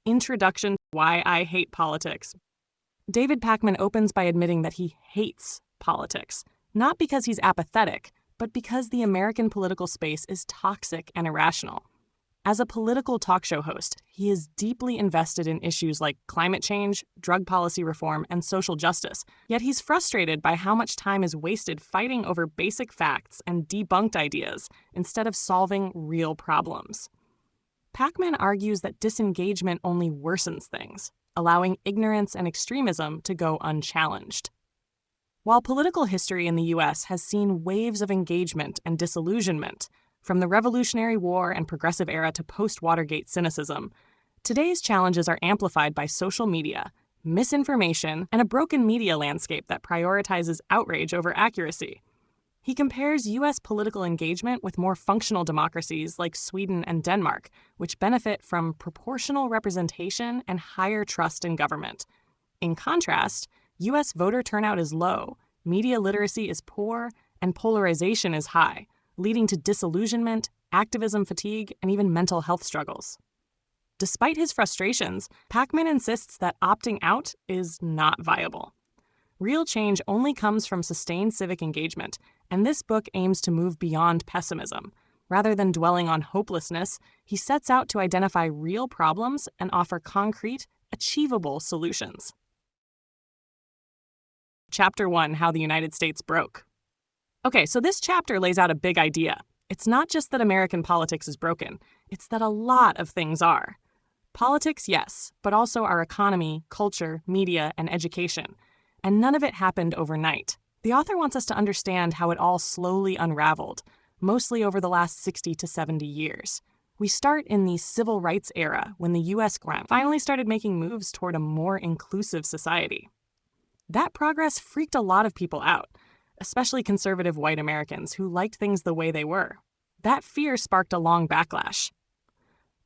Introduction to Why I Hate Politics. David PAKMAN opens by admitting that he hates politics, not because he's apathetic, but because the American political space is toxic and irrational. As a political talk show host, he is deeply invested in issues like climate change, drug policy reform, and social justice, yet he's frustrated by how much time is wasted fighting over basic facts and debunked ideas instead of solving real problems. PAKMAN argues that disengagement only worsens things, allowing ignorance and extremism to go unchallenged. While political history in the U.S. has seen waves of engagement and disillusionment, from the Revolutionary War and Progressive Era to post-Watergate cynicism, today's challenges are amplified by social media, misinformation, and a broken media landscape that prioritizes outrage over accuracy. He compares U.S. political engagement with more functional democracies like Sweden and Denmark, which benefit from proportional representation and higher trust in government. In contrast, U.S. voter turnout is low, media literacy is poor, and polarization is high, leading to disillusionment, activism fatigue, and even mental health struggles. Despite his frustrations, PAKMAN insists that opting out is not viable. Real change only comes from sustained civic engagement, and this book aims to move beyond pessimism. Rather than dwelling on hopelessness, he sets out to identify real problems and offer concrete, achievable solutions. Chapter 1: How the United States Broke. Okay, so this chapter lays out a big idea. It's not just that American politics is broken, it's that a lot of things are. Politics, yes, but also our economy, culture, media, and education. And none of it happened overnight. The author wants us to understand how it all slowly unraveled, mostly over the last 60 to 70 years. We start in the civil rights era, when the U.S. finally started making moves toward a more inclusive society. That progress freaked a lot of people out, especially conservative white Americans who liked things the way they were. That fear sparked a long backlash.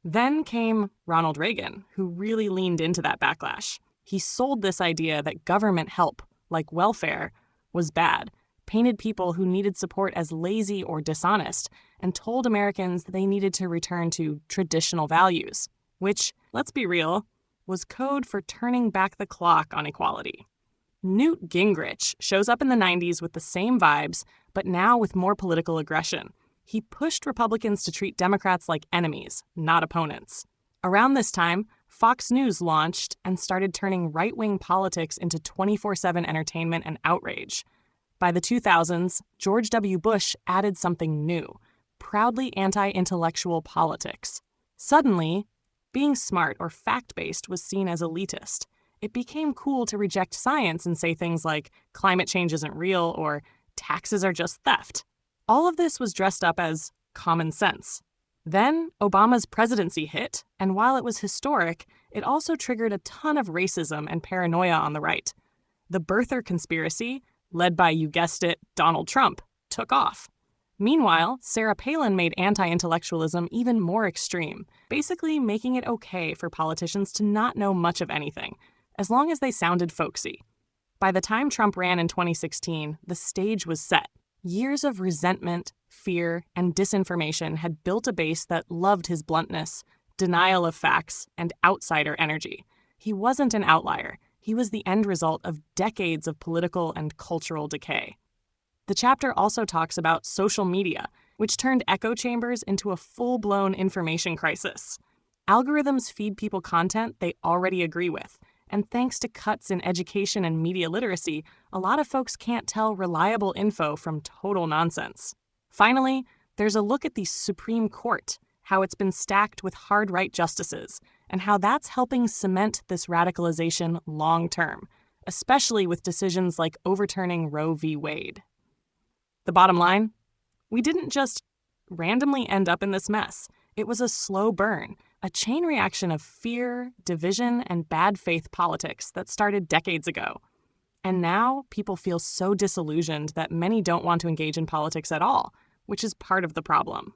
Then came Ronald Reagan, who really leaned into that backlash. He sold this idea that government help, like welfare, was bad, painted people who needed support as lazy or dishonest, and told Americans they needed to return to traditional values, which, let's be real, was code for turning back the clock on equality. Newt Gingrich shows up in the 90s with the same vibes, but now with more political aggression. He pushed Republicans to treat Democrats like enemies, not opponents. Around this time, Fox News launched and started turning right-wing politics into 24/7 entertainment and outrage. By the 2000s, George W. Bush added something new: proudly anti-intellectual politics. Suddenly, being smart or fact-based was seen as elitist. It became cool to reject science and say things like climate change isn't real or taxes are just theft. All of this was dressed up as common sense. Then Obama's presidency hit, and while it was historic, it also triggered a ton of racism and paranoia on the right. The birther conspiracy, led by, you guessed it, Donald Trump, took off. Meanwhile, Sarah Palin made anti-intellectualism even more extreme, basically making it okay for politicians to not know much of anything, as long as they sounded folksy. By the time Trump ran in 2016, the stage was set. Years of resentment, fear, and disinformation had built a base that loved his bluntness, denial of facts, and outsider energy. He wasn't an outlier. He was the end result of decades of political and cultural decay. The chapter also talks about social media, which turned echo chambers into a full-blown information crisis. Algorithms feed people content they already agree with, and thanks to cuts in education and media literacy, a lot of folks can't tell reliable info from total nonsense. Finally, there's a look at the Supreme Court, how it's been stacked with hard-right justices, and how that's helping cement this radicalization long-term, especially with decisions like overturning Roe v. Wade. The bottom line? We didn't just randomly end up in this mess. It was a slow burn, a chain reaction of fear, division, and bad faith politics that started decades ago. And now people feel so disillusioned that many don't want to engage in politics at all, which is part of the problem.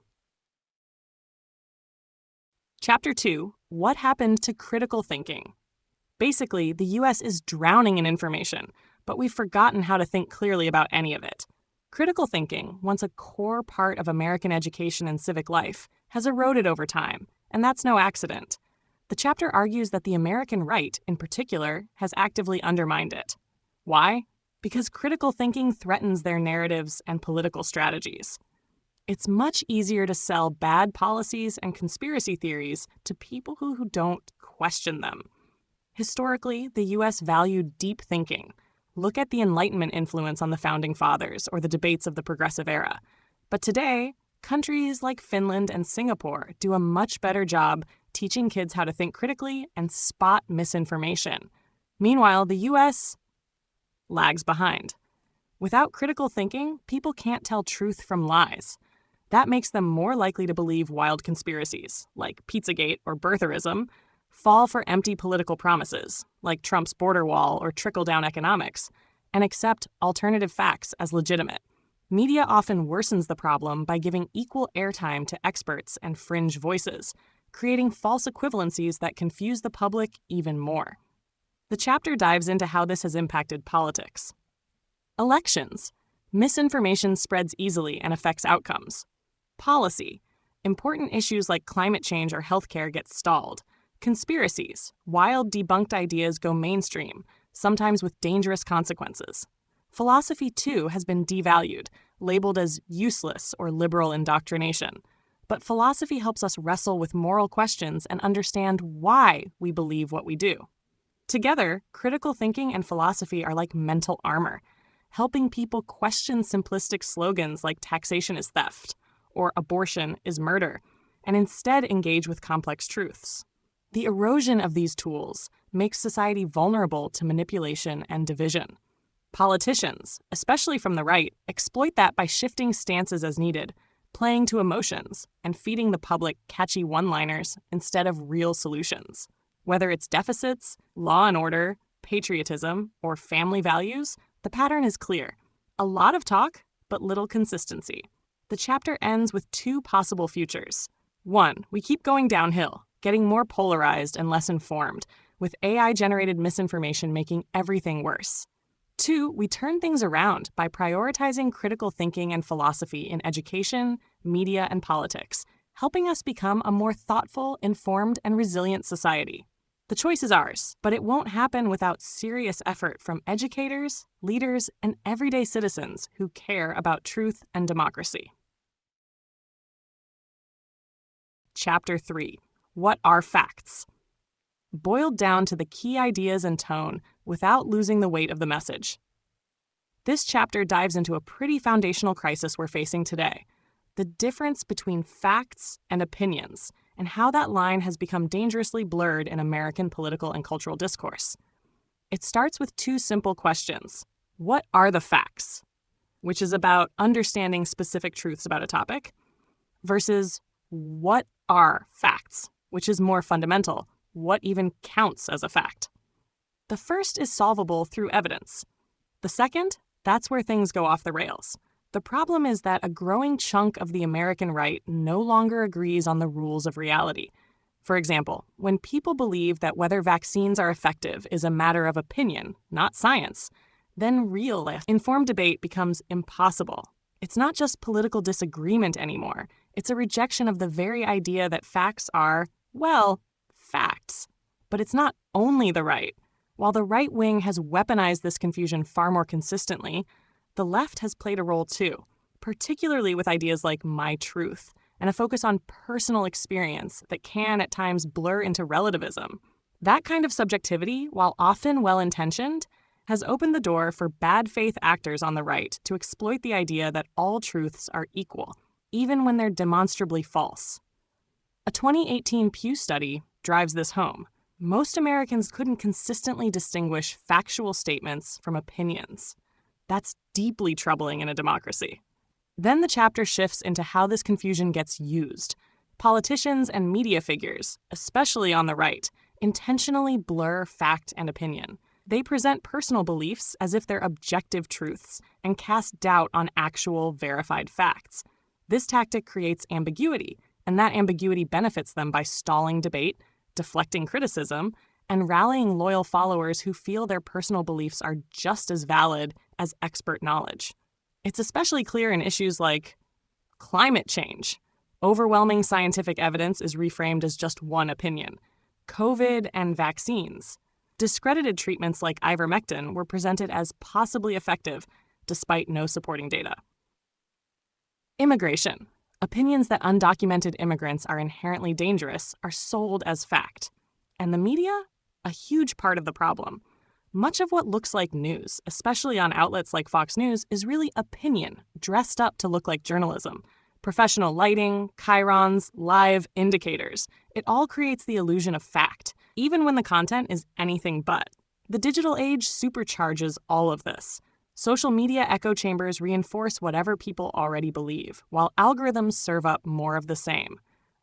Chapter 2: What Happened to Critical Thinking? Basically, the U.S. is drowning in information, but we've forgotten how to think clearly about any of it. Critical thinking, once a core part of American education and civic life, has eroded over time, and that's no accident. The chapter argues that the American right, in particular, has actively undermined it. Why? Because critical thinking threatens their narratives and political strategies. It's much easier to sell bad policies and conspiracy theories to people who don't question them. Historically, the U.S. valued deep thinking. Look at the Enlightenment influence on the Founding Fathers or the debates of the Progressive Era. But today, countries like Finland and Singapore do a much better job teaching kids how to think critically and spot misinformation. Meanwhile, the U.S. lags behind. Without critical thinking, people can't tell truth from lies. That makes them more likely to believe wild conspiracies, like Pizzagate or birtherism, fall for empty political promises, like Trump's border wall or trickle-down economics, and accept alternative facts as legitimate. Media often worsens the problem by giving equal airtime to experts and fringe voices, creating false equivalencies that confuse the public even more. The chapter dives into how this has impacted politics. Elections. Misinformation spreads easily and affects outcomes. Policy. Important issues like climate change or healthcare get stalled. Conspiracies. Wild debunked ideas go mainstream, sometimes with dangerous consequences. Philosophy, too, has been devalued, labeled as useless or liberal indoctrination. But philosophy helps us wrestle with moral questions and understand why we believe what we do. Together, critical thinking and philosophy are like mental armor, helping people question simplistic slogans like taxation is theft or abortion is murder, and instead engage with complex truths. The erosion of these tools makes society vulnerable to manipulation and division. Politicians, especially from the right, exploit that by shifting stances as needed, playing to emotions, and feeding the public catchy one-liners instead of real solutions. Whether it's deficits, law and order, patriotism, or family values, the pattern is clear. A lot of talk, but little consistency. The chapter ends with two possible futures. 1, we keep going downhill, getting more polarized and less informed, with AI-generated misinformation making everything worse. 2, we turn things around by prioritizing critical thinking and philosophy in education, media, and politics, helping us become a more thoughtful, informed, and resilient society. The choice is ours, but it won't happen without serious effort from educators, leaders, and everyday citizens who care about truth and democracy. Chapter 3. What are facts? Boiled down to the key ideas and tone without losing the weight of the message. This chapter dives into a pretty foundational crisis we're facing today: the difference between facts and opinions, and how that line has become dangerously blurred in American political and cultural discourse. It starts with two simple questions. What are the facts? Which is about understanding specific truths about a topic, versus what are facts? Which is more fundamental. What even counts as a fact? The first is solvable through evidence. The second, that's where things go off the rails. The problem is that a growing chunk of the American right no longer agrees on the rules of reality. For example, when people believe that whether vaccines are effective is a matter of opinion, not science, then real informed debate becomes impossible. It's not just political disagreement anymore. It's a rejection of the very idea that facts are, well, facts. But it's not only the right. While the right wing has weaponized this confusion far more consistently, the left has played a role too, particularly with ideas like my truth and a focus on personal experience that can at times blur into relativism. That kind of subjectivity, while often well-intentioned, has opened the door for bad faith actors on the right to exploit the idea that all truths are equal, even when they're demonstrably false. A 2018 Pew study drives this home. Most Americans couldn't consistently distinguish factual statements from opinions. That's deeply troubling in a democracy. Then the chapter shifts into how this confusion gets used. Politicians and media figures, especially on the right, intentionally blur fact and opinion. They present personal beliefs as if they're objective truths and cast doubt on actual, verified facts. This tactic creates ambiguity, and that ambiguity benefits them by stalling debate, deflecting criticism, and rallying loyal followers who feel their personal beliefs are just as valid as expert knowledge. It's especially clear in issues like climate change. Overwhelming scientific evidence is reframed as just one opinion. COVID and vaccines. Discredited treatments like ivermectin were presented as possibly effective, despite no supporting data. Immigration. Opinions that undocumented immigrants are inherently dangerous are sold as fact. And the media? A huge part of the problem. Much of what looks like news, especially on outlets like Fox News, is really opinion, dressed up to look like journalism. Professional lighting, chyrons, live indicators. It all creates the illusion of fact, even when the content is anything but. The digital age supercharges all of this. Social media echo chambers reinforce whatever people already believe, while algorithms serve up more of the same.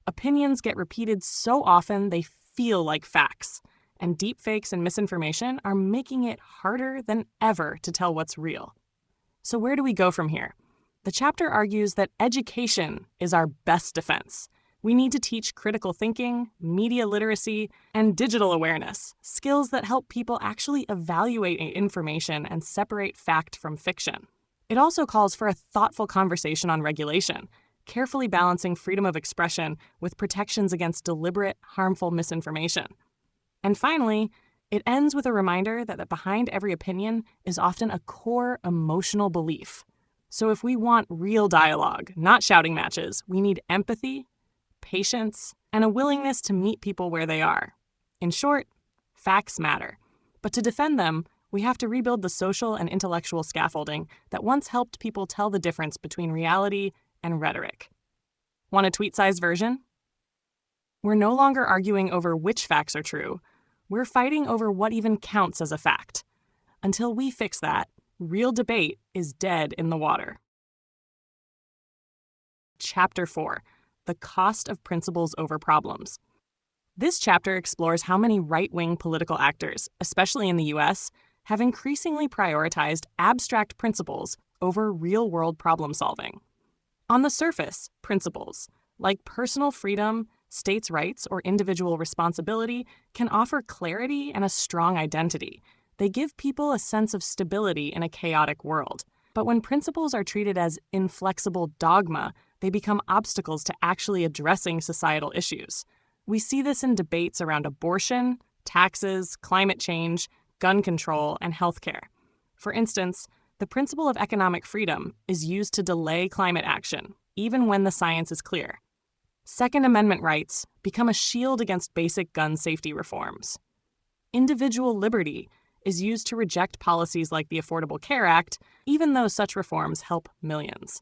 Opinions get repeated so often they feel like facts, and deepfakes and misinformation are making it harder than ever to tell what's real. So where do we go from here? The chapter argues that education is our best defense. We need to teach critical thinking, media literacy, and digital awareness, skills that help people actually evaluate information and separate fact from fiction. It also calls for a thoughtful conversation on regulation, carefully balancing freedom of expression with protections against deliberate, harmful misinformation. And finally, it ends with a reminder that behind every opinion is often a core emotional belief. So if we want real dialogue, not shouting matches, we need empathy, patience, and a willingness to meet people where they are. In short, facts matter. But to defend them, we have to rebuild the social and intellectual scaffolding that once helped people tell the difference between reality and rhetoric. Want a tweet-sized version? We're no longer arguing over which facts are true. We're fighting over what even counts as a fact. Until we fix that, real debate is dead in the water. Chapter 4. The cost of principles over problems. This chapter explores how many right-wing political actors, especially in the U.S., have increasingly prioritized abstract principles over real-world problem-solving. On the surface, principles, like personal freedom, states' rights, or individual responsibility, can offer clarity and a strong identity. They give people a sense of stability in a chaotic world. But when principles are treated as inflexible dogma, they become obstacles to actually addressing societal issues. We see this in debates around abortion, taxes, climate change, gun control, and healthcare. For instance, the principle of economic freedom is used to delay climate action, even when the science is clear. Second Amendment rights become a shield against basic gun safety reforms. Individual liberty is used to reject policies like the Affordable Care Act, even though such reforms help millions.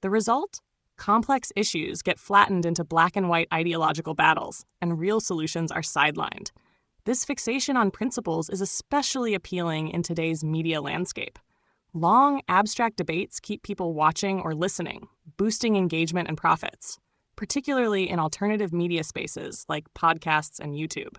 The result? Complex issues get flattened into black and white ideological battles, and real solutions are sidelined. This fixation on principles is especially appealing in today's media landscape. Long, abstract debates keep people watching or listening, boosting engagement and profits, particularly in alternative media spaces like podcasts and YouTube.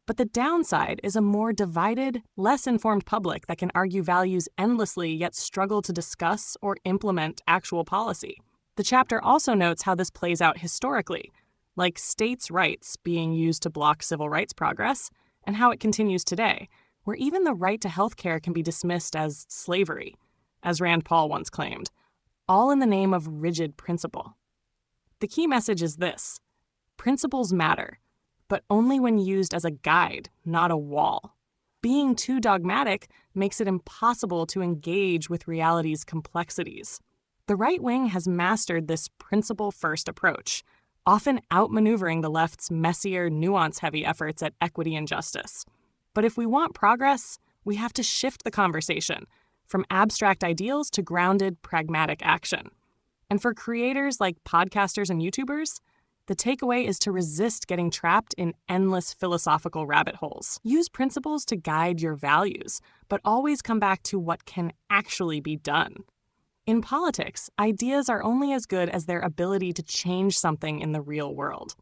But the downside is a more divided, less informed public that can argue values endlessly yet struggle to discuss or implement actual policy. The chapter also notes how this plays out historically, like states' rights being used to block civil rights progress, and how it continues today, where even the right to health care can be dismissed as slavery, as Rand Paul once claimed, all in the name of rigid principle. The key message is this: principles matter, but only when used as a guide, not a wall. Being too dogmatic makes it impossible to engage with reality's complexities. The right wing has mastered this principle-first approach, often outmaneuvering the left's messier, nuance-heavy efforts at equity and justice. But if we want progress, we have to shift the conversation from abstract ideals to grounded, pragmatic action. And for creators like podcasters and YouTubers, the takeaway is to resist getting trapped in endless philosophical rabbit holes. Use principles to guide your values, but always come back to what can actually be done. In politics, ideas are only as good as their ability to change something in the real world.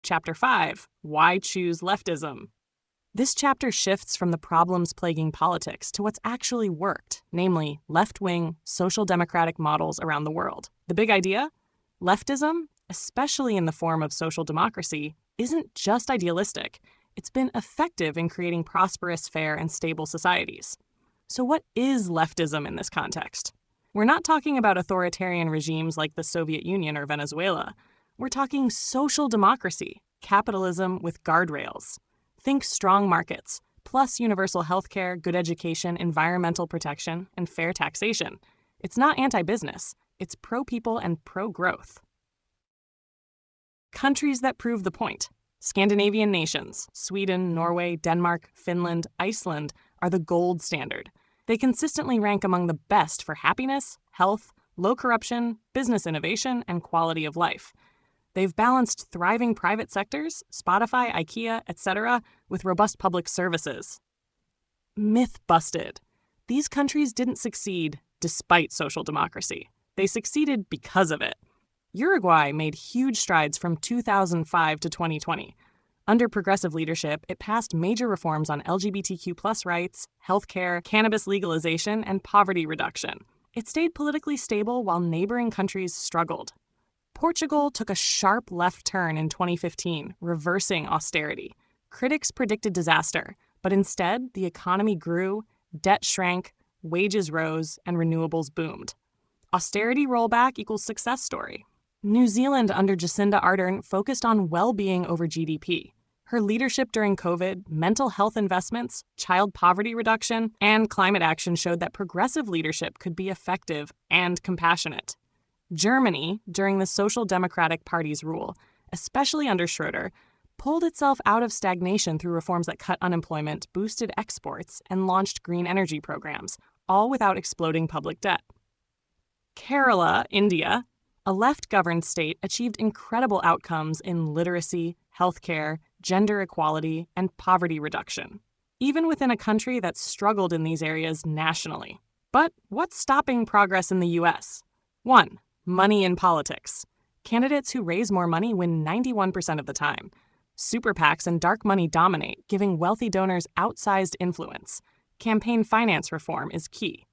Chapter 5. Why Choose Leftism? This chapter shifts from the problems plaguing politics to what's actually worked, namely left-wing, social democratic models around the world. The big idea? Leftism, especially in the form of social democracy, isn't just idealistic. It's been effective in creating prosperous, fair, and stable societies. So what is leftism in this context? We're not talking about authoritarian regimes like the Soviet Union or Venezuela. We're talking social democracy, capitalism with guardrails. Think strong markets, plus universal healthcare, good education, environmental protection, and fair taxation. It's not anti-business, it's pro-people and pro-growth. Countries that prove the point. Scandinavian nations, Sweden, Norway, Denmark, Finland, Iceland, are the gold standard. They consistently rank among the best for happiness, health, low corruption, business innovation, and quality of life. They've balanced thriving private sectors, Spotify, IKEA, etc., with robust public services. Myth busted. These countries didn't succeed despite social democracy. They succeeded because of it. Uruguay made huge strides from 2005 to 2020. Under progressive leadership, it passed major reforms on LGBTQ+ rights, healthcare, cannabis legalization, and poverty reduction. It stayed politically stable while neighboring countries struggled. Portugal took a sharp left turn in 2015, reversing austerity. Critics predicted disaster, but instead, the economy grew, debt shrank, wages rose, and renewables boomed. Austerity rollback equals success story. New Zealand under Jacinda Ardern focused on well-being over GDP. Her leadership during COVID, mental health investments, child poverty reduction, and climate action showed that progressive leadership could be effective and compassionate. Germany, during the Social Democratic Party's rule, especially under Schröder, pulled itself out of stagnation through reforms that cut unemployment, boosted exports, and launched green energy programs, all without exploding public debt. Kerala, India, a left-governed state, achieved incredible outcomes in literacy, healthcare, gender equality, and poverty reduction, even within a country that struggled in these areas nationally. But what's stopping progress in the U.S.? 1. Money in politics. Candidates who raise more money win 91% of the time. Super PACs and dark money dominate, giving wealthy donors outsized influence. Campaign finance reform is key.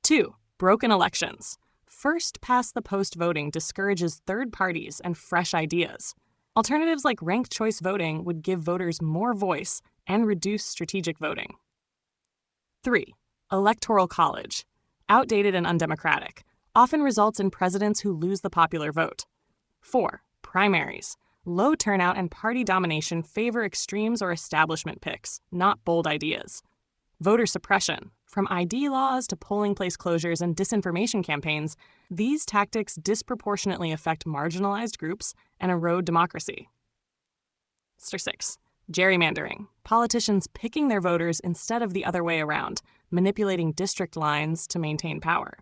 2. Broken elections. First-past-the-post voting discourages third parties and fresh ideas. Alternatives like ranked choice voting would give voters more voice and reduce strategic voting. 3. Electoral college. Outdated and undemocratic. Often results in presidents who lose the popular vote. 4. Primaries. Low turnout and party domination favor extremes or establishment picks, not bold ideas. Voter suppression. From ID laws to polling place closures and disinformation campaigns, these tactics disproportionately affect marginalized groups and erode democracy. 6. Gerrymandering. Politicians picking their voters instead of the other way around, manipulating district lines to maintain power.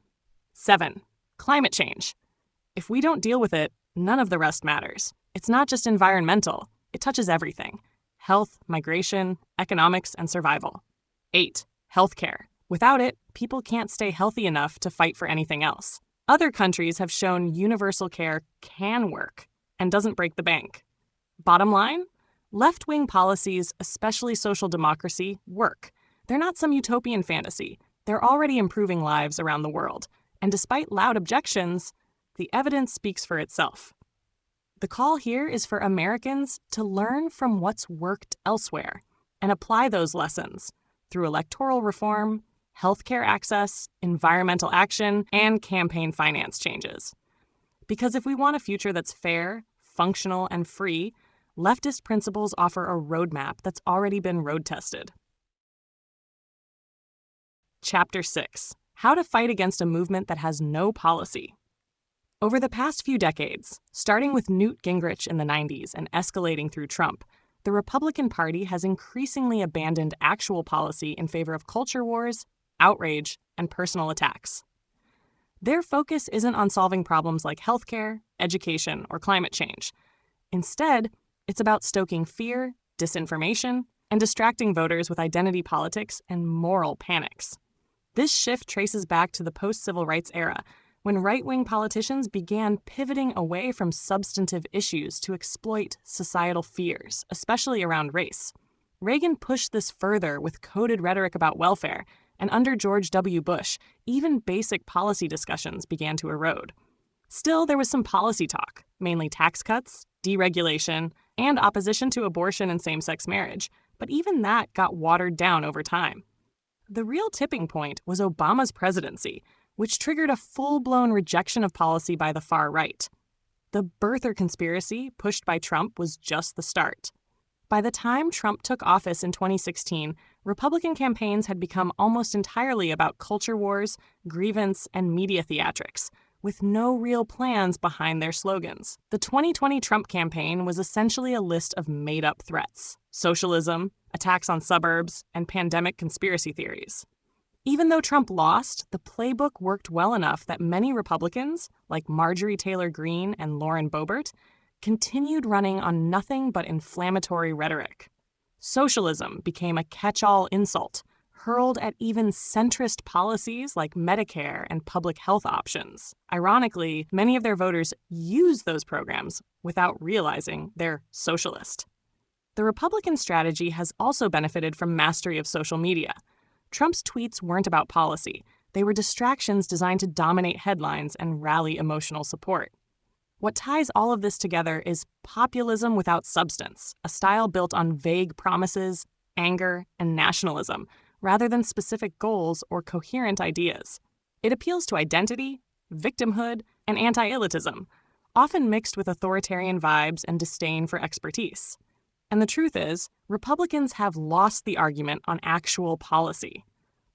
7. Climate change. If we don't deal with it, none of the rest matters. It's not just environmental, it touches everything: health, migration, economics, and survival. 8. Healthcare. Without it, people can't stay healthy enough to fight for anything else. Other countries have shown universal care can work and doesn't break the bank. Bottom line, left-wing policies, especially social democracy, work. They're not some utopian fantasy. They're already improving lives around the world. And despite loud objections, the evidence speaks for itself. The call here is for Americans to learn from what's worked elsewhere and apply those lessons through electoral reform, healthcare access, environmental action, and campaign finance changes. Because if we want a future that's fair, functional, and free, leftist principles offer a roadmap that's already been road-tested. Chapter 6. How to fight against a movement that has no policy. Over the past few decades, starting with Newt Gingrich in the 90s and escalating through Trump, the Republican Party has increasingly abandoned actual policy in favor of culture wars, outrage, and personal attacks. Their focus isn't on solving problems like healthcare, education, or climate change. Instead, it's about stoking fear, disinformation, and distracting voters with identity politics and moral panics. This shift traces back to the post-civil rights era, when right-wing politicians began pivoting away from substantive issues to exploit societal fears, especially around race. Reagan pushed this further with coded rhetoric about welfare, and under George W. Bush, even basic policy discussions began to erode. Still, there was some policy talk, mainly tax cuts, deregulation, and opposition to abortion and same-sex marriage, but even that got watered down over time. The real tipping point was Obama's presidency, which triggered a full-blown rejection of policy by the far right. The birther conspiracy pushed by Trump was just the start. By the time Trump took office in 2016, Republican campaigns had become almost entirely about culture wars, grievance, and media theatrics, with no real plans behind their slogans. The 2020 Trump campaign was essentially a list of made-up threats: socialism, attacks on suburbs, and pandemic conspiracy theories. Even though Trump lost, the playbook worked well enough that many Republicans, like Marjorie Taylor Greene and Lauren Boebert, continued running on nothing but inflammatory rhetoric. Socialism became a catch-all insult, hurled at even centrist policies like Medicare and public health options. Ironically, many of their voters use those programs without realizing they're socialist. The Republican strategy has also benefited from mastery of social media. Trump's tweets weren't about policy. They were distractions designed to dominate headlines and rally emotional support. What ties all of this together is populism without substance, a style built on vague promises, anger, and nationalism, rather than specific goals or coherent ideas. It appeals to identity, victimhood, and anti-elitism, often mixed with authoritarian vibes and disdain for expertise. And the truth is, Republicans have lost the argument on actual policy.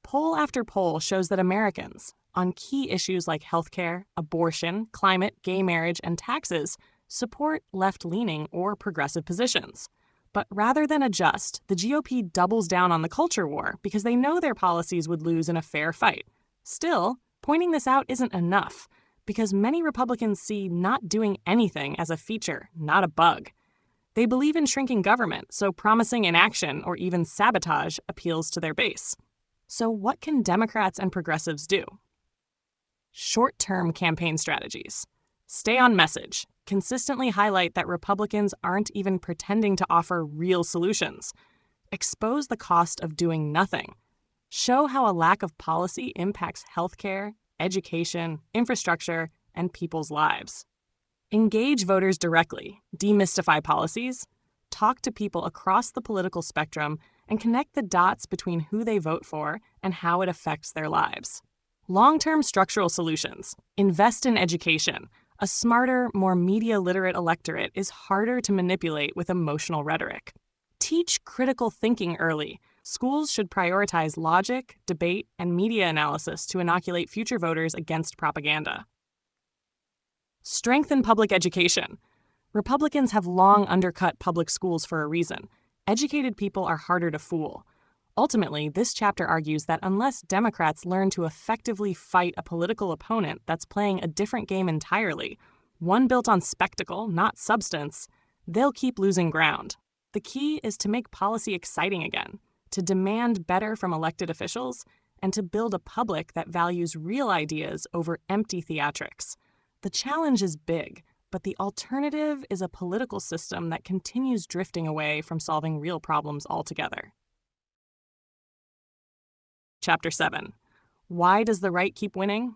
Poll after poll shows that Americans, on key issues like healthcare, abortion, climate, gay marriage, and taxes, support left-leaning or progressive positions. But rather than adjust, the GOP doubles down on the culture war because they know their policies would lose in a fair fight. Still, pointing this out isn't enough, because many Republicans see not doing anything as a feature, not a bug. They believe in shrinking government, so promising inaction or even sabotage appeals to their base. So what can Democrats and progressives do? Short-term campaign strategies. Stay on message. Consistently highlight that Republicans aren't even pretending to offer real solutions. Expose the cost of doing nothing. Show how a lack of policy impacts healthcare, education, infrastructure, and people's lives. Engage voters directly, demystify policies, talk to people across the political spectrum, and connect the dots between who they vote for and how it affects their lives. Long-term structural solutions. Invest in education. A smarter, more media-literate electorate is harder to manipulate with emotional rhetoric. Teach critical thinking early. Schools should prioritize logic, debate, and media analysis to inoculate future voters against propaganda. Strengthen public education. Republicans have long undercut public schools for a reason. Educated people are harder to fool. Ultimately, this chapter argues that unless Democrats learn to effectively fight a political opponent that's playing a different game entirely, one built on spectacle, not substance, they'll keep losing ground. The key is to make policy exciting again, to demand better from elected officials, and to build a public that values real ideas over empty theatrics. The challenge is big, but the alternative is a political system that continues drifting away from solving real problems altogether. Chapter 7. Why does the right keep winning?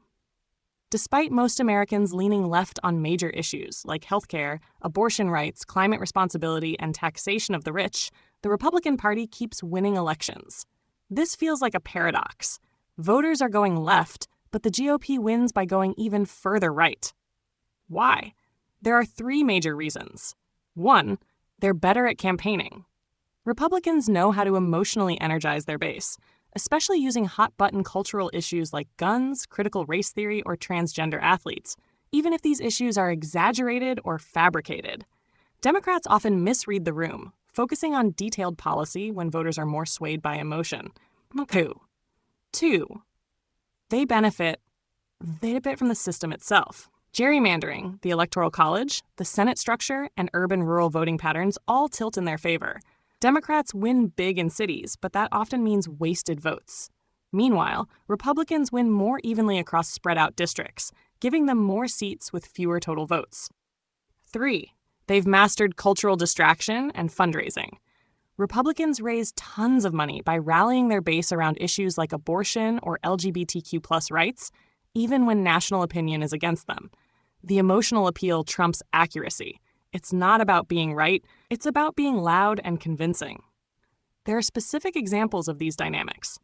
Despite most Americans leaning left on major issues like healthcare, abortion rights, climate responsibility, and taxation of the rich, the Republican Party keeps winning elections. This feels like a paradox. Voters are going left, but the GOP wins by going even further right. Why? There are three major reasons. 1, they're better at campaigning. Republicans know how to emotionally energize their base, especially using hot-button cultural issues like guns, critical race theory, or transgender athletes, even if these issues are exaggerated or fabricated. Democrats often misread the room, focusing on detailed policy when voters are more swayed by emotion. 2, they benefit from the system itself. Gerrymandering, the Electoral College, the Senate structure, and urban-rural voting patterns all tilt in their favor. Democrats win big in cities, but that often means wasted votes. Meanwhile, Republicans win more evenly across spread-out districts, giving them more seats with fewer total votes. 3, they've mastered cultural distraction and fundraising. Republicans raise tons of money by rallying their base around issues like abortion or LGBTQ+ rights, even when national opinion is against them. The emotional appeal trumps accuracy. It's not about being right, it's about being loud and convincing. There are specific examples of these dynamics.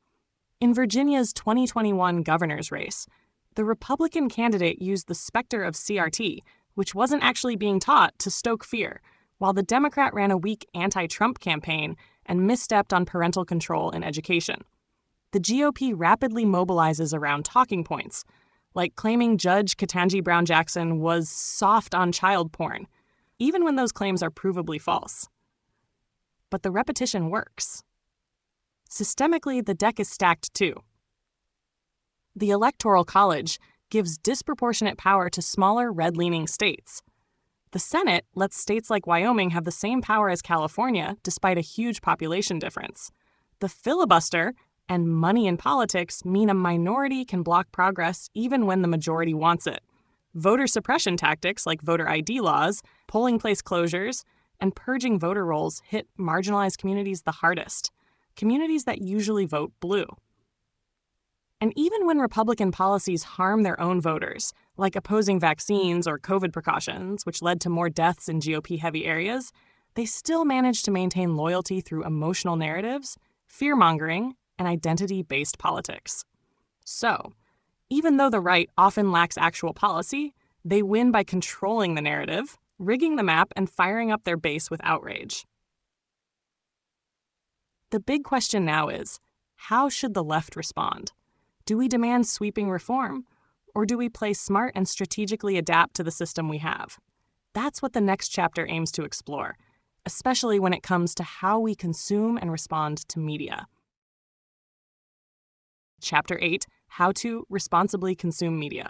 In Virginia's 2021 governor's race, the Republican candidate used the specter of CRT, which wasn't actually being taught to stoke fear, while the Democrat ran a weak anti-Trump campaign and misstepped on parental control in education. The GOP rapidly mobilizes around talking points, like claiming Judge Ketanji Brown Jackson was soft on child porn, even when those claims are provably false. But the repetition works. Systemically, the deck is stacked too. The Electoral College gives disproportionate power to smaller red-leaning states. The Senate lets states like Wyoming have the same power as California, despite a huge population difference. The filibuster and money in politics mean a minority can block progress even when the majority wants it. Voter suppression tactics like voter ID laws, polling place closures, and purging voter rolls hit marginalized communities the hardest, communities that usually vote blue. And even when Republican policies harm their own voters, like opposing vaccines or COVID precautions, which led to more deaths in GOP-heavy areas, they still manage to maintain loyalty through emotional narratives, fear-mongering, and identity-based politics. So, even though the right often lacks actual policy, they win by controlling the narrative, rigging the map, and firing up their base with outrage. The big question now is, how should the left respond? Do we demand sweeping reform, or do we play smart and strategically adapt to the system we have? That's what the next chapter aims to explore, especially when it comes to how we consume and respond to media. Chapter 8, How to Responsibly Consume Media.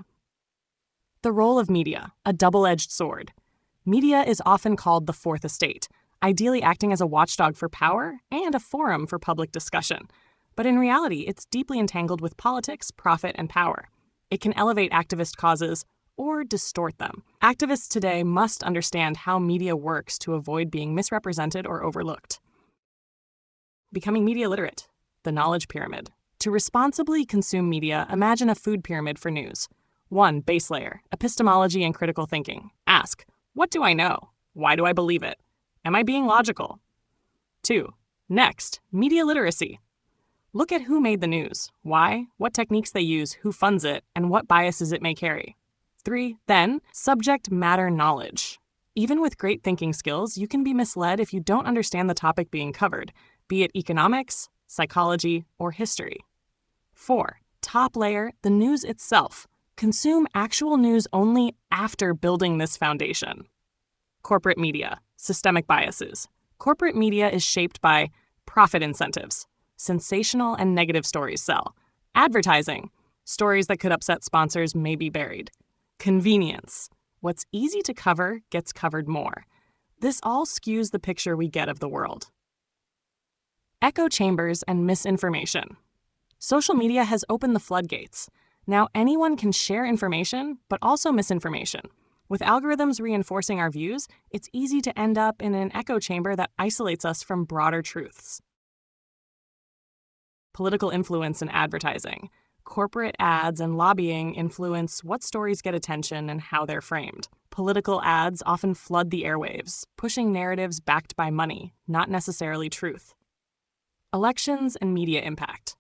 The role of media, a double-edged sword. Media is often called the fourth estate, ideally acting as a watchdog for power and a forum for public discussion. But in reality, it's deeply entangled with politics, profit, and power. It can elevate activist causes or distort them. Activists today must understand how media works to avoid being misrepresented or overlooked. Becoming media literate, the knowledge pyramid. To responsibly consume media, imagine a food pyramid for news. 1. Base layer, epistemology and critical thinking. Ask, what do I know? Why do I believe it? Am I being logical? 2. Next, media literacy. Look at who made the news, why, what techniques they use, who funds it, and what biases it may carry. 3. Then, subject matter knowledge. Even with great thinking skills, you can be misled if you don't understand the topic being covered, be it economics, psychology, or history. 4. Top layer, the news itself. Consume actual news only after building this foundation. Corporate media, systemic biases. Corporate media is shaped by profit incentives. Sensational and negative stories sell. Advertising. Stories that could upset sponsors may be buried. Convenience. What's easy to cover gets covered more. This all skews the picture we get of the world. Echo chambers and misinformation. Social media has opened the floodgates. Now anyone can share information, but also misinformation. With algorithms reinforcing our views, it's easy to end up in an echo chamber that isolates us from broader truths. Political influence and advertising. Corporate ads and lobbying influence what stories get attention and how they're framed. Political ads often flood the airwaves, pushing narratives backed by money, not necessarily truth. Elections and media impact.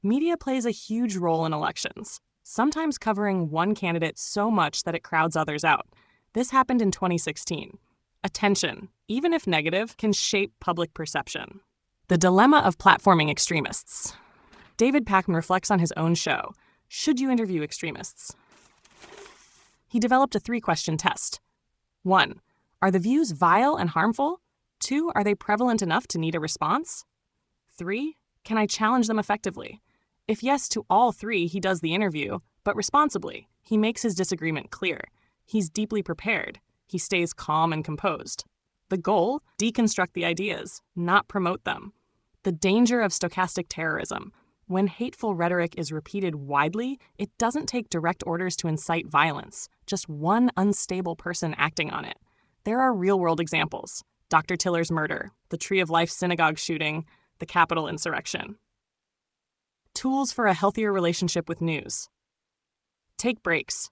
Media plays a huge role in elections, sometimes covering one candidate so much that it crowds others out. This happened in 2016. Attention, even if negative, can shape public perception. The dilemma of platforming extremists. David Pakman reflects on his own show, Should You Interview Extremists? He developed a 3-question test. 1. Are the views vile and harmful? 2. Are they prevalent enough to need a response? 3. Can I challenge them effectively? If yes to all 3, he does the interview, but responsibly. He makes his disagreement clear. He's deeply prepared. He stays calm and composed. The goal? Deconstruct the ideas, not promote them. The danger of stochastic terrorism. When hateful rhetoric is repeated widely, it doesn't take direct orders to incite violence, just one unstable person acting on it. There are real-world examples. Dr. Tiller's murder, the Tree of Life synagogue shooting, the Capitol insurrection. Tools for a healthier relationship with news. Take breaks.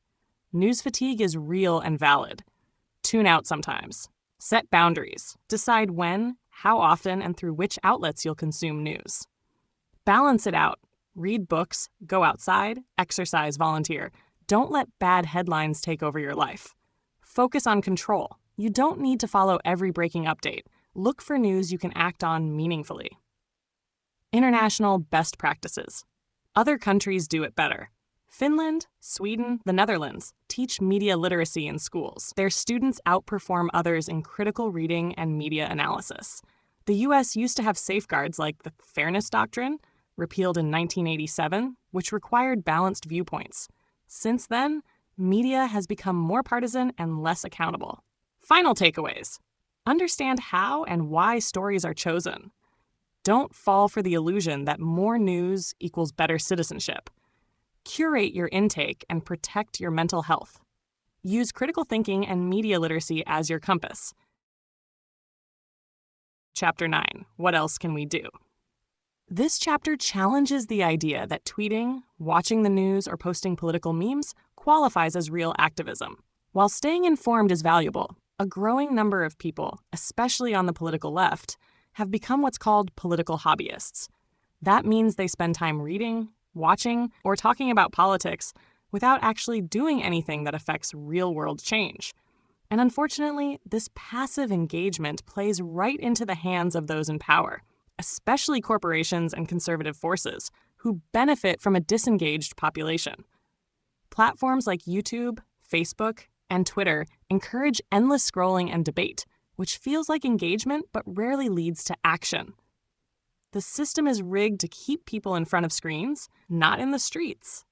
News fatigue is real and valid. Tune out sometimes. Set boundaries. Decide when, how often, and through which outlets you'll consume news. Balance it out. Read books, go outside, exercise, volunteer. Don't let bad headlines take over your life. Focus on control. You don't need to follow every breaking update. Look for news you can act on meaningfully. International best practices. Other countries do it better. Finland, Sweden, the Netherlands teach media literacy in schools. Their students outperform others in critical reading and media analysis. The U.S. used to have safeguards like the Fairness Doctrine, repealed in 1987, which required balanced viewpoints. Since then, media has become more partisan and less accountable. Final takeaways. Understand how and why stories are chosen. Don't fall for the illusion that more news equals better citizenship. Curate your intake and protect your mental health. Use critical thinking and media literacy as your compass. Chapter 9. What else can we do? This chapter challenges the idea that tweeting, watching the news, or posting political memes qualifies as real activism. While staying informed is valuable, a growing number of people, especially on the political left, have become what's called political hobbyists. That means they spend time reading, watching, or talking about politics without actually doing anything that affects real-world change. And unfortunately, this passive engagement plays right into the hands of those in power, especially corporations and conservative forces, who benefit from a disengaged population. Platforms like YouTube, Facebook, and Twitter encourage endless scrolling and debate, which feels like engagement but rarely leads to action. The system is rigged to keep people in front of screens, not in the streets.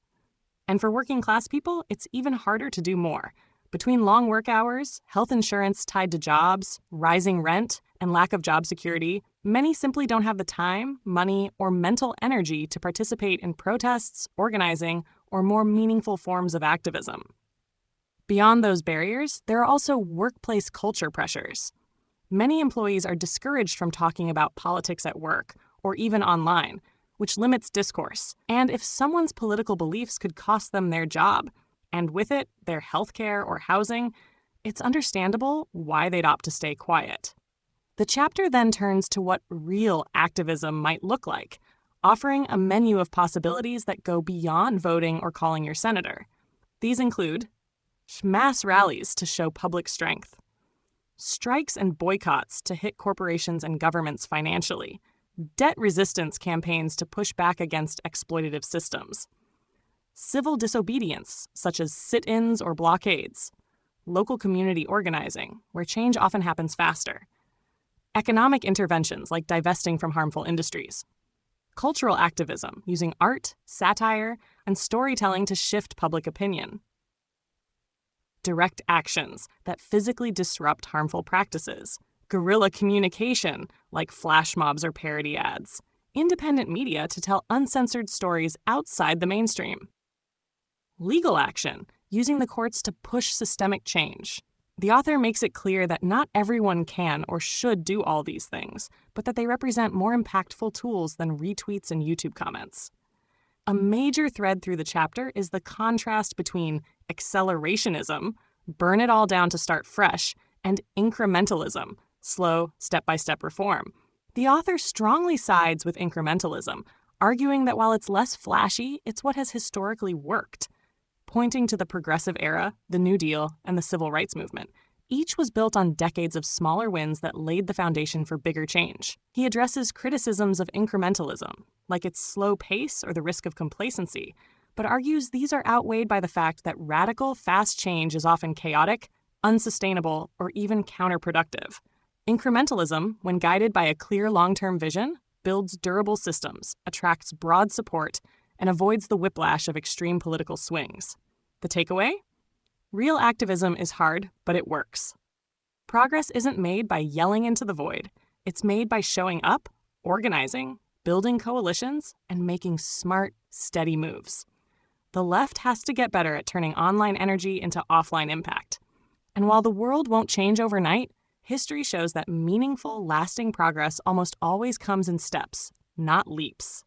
And for working class people, it's even harder to do more. Between long work hours, health insurance tied to jobs, rising rent, and lack of job security, many simply don't have the time, money, or mental energy to participate in protests, organizing, or more meaningful forms of activism. Beyond those barriers, there are also workplace culture pressures. Many employees are discouraged from talking about politics at work or even online, which limits discourse. And if someone's political beliefs could cost them their job, and with it, their healthcare or housing, it's understandable why they'd opt to stay quiet. The chapter then turns to what real activism might look like, offering a menu of possibilities that go beyond voting or calling your senator. These include mass rallies to show public strength, strikes and boycotts to hit corporations and governments financially, debt resistance campaigns to push back against exploitative systems, civil disobedience, such as sit-ins or blockades, local community organizing, where change often happens faster, economic interventions like divesting from harmful industries, cultural activism using art, satire, and storytelling to shift public opinion, direct actions that physically disrupt harmful practices, guerrilla communication like flash mobs or parody ads, independent media to tell uncensored stories outside the mainstream, legal action, using the courts to push systemic change. The author makes it clear that not everyone can or should do all these things, but that they represent more impactful tools than retweets and YouTube comments. A major thread through the chapter is the contrast between accelerationism, burn it all down to start fresh, and incrementalism, slow, step-by-step reform. The author strongly sides with incrementalism, arguing that while it's less flashy, it's what has historically worked. Pointing to the progressive era, the New Deal, and the Civil Rights Movement, each was built on decades of smaller wins that laid the foundation for bigger change. He addresses criticisms of incrementalism, like its slow pace or the risk of complacency, but argues these are outweighed by the fact that radical, fast change is often chaotic, unsustainable, or even counterproductive. Incrementalism, when guided by a clear long-term vision, builds durable systems, attracts broad support, and avoids the whiplash of extreme political swings. The takeaway? Real activism is hard, but it works. Progress isn't made by yelling into the void. It's made by showing up, organizing, building coalitions, and making smart, steady moves. The left has to get better at turning online energy into offline impact. And while the world won't change overnight, history shows that meaningful, lasting progress almost always comes in steps, not leaps.